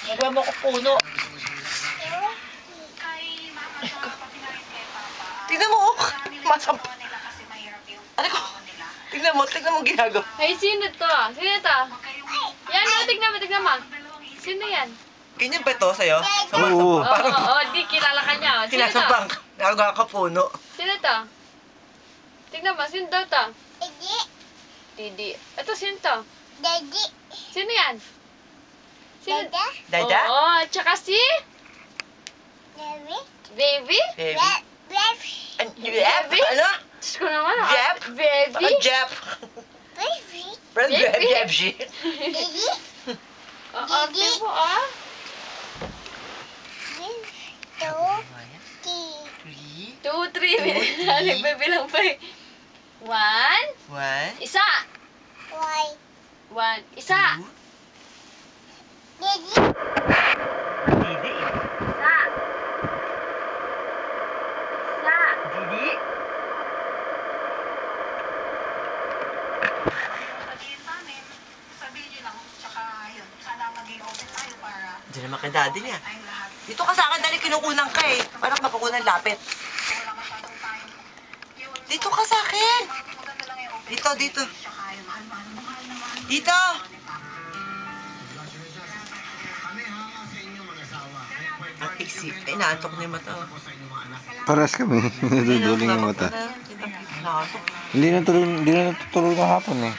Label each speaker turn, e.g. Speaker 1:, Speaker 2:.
Speaker 1: Nagawa mo ko puno. Tingnan mo, oh. Masampa. Ano ko? Tingnan mo ginagawa.
Speaker 2: Ay, sino to? Sino to? Yan, oh, tignan mo. Sino yan?
Speaker 1: Ganyan ba ito sa'yo?
Speaker 3: Oo.
Speaker 2: Oo, di kilala ka niya. Oh. Sino to?
Speaker 1: Sinasampang. Nagawa ka puno.
Speaker 2: Sino to? Tignan mo, sino daw to?
Speaker 4: Daddy.
Speaker 2: Didi. Ito, sino to?
Speaker 4: Daddy.
Speaker 2: Sino yan? Sino?
Speaker 4: Dada.
Speaker 1: Dada?
Speaker 2: Oo, tsaka si?
Speaker 4: Baby.
Speaker 2: Baby?
Speaker 1: Baby.
Speaker 4: Baby.
Speaker 1: Baby? Ano?
Speaker 2: Diyos ko naman. ah.
Speaker 1: Jep?
Speaker 2: Baby?
Speaker 1: Jep.
Speaker 4: Baby.
Speaker 2: Baby?
Speaker 4: Daddy.
Speaker 2: Oo, tipo ah.
Speaker 4: Two.
Speaker 2: 2, 3. Nagbibilang pa eh. 1.
Speaker 1: One.
Speaker 2: Isa.
Speaker 4: Why?
Speaker 2: 1. Isa.
Speaker 1: Two.
Speaker 4: Daddy.
Speaker 1: Didi.
Speaker 2: Isa. Isa.
Speaker 1: Didi. Diyan naman kay daddy niya. Dito ka sa akin, dali kinukunan ka eh. Parang makukunan lapit. Dito ka sa akin. Dito. Dito. Ang iksi. Ay, naantok na yung mata.
Speaker 3: Paras kami. Naduduling yung mata. Hindi na natutulog ng hapon eh.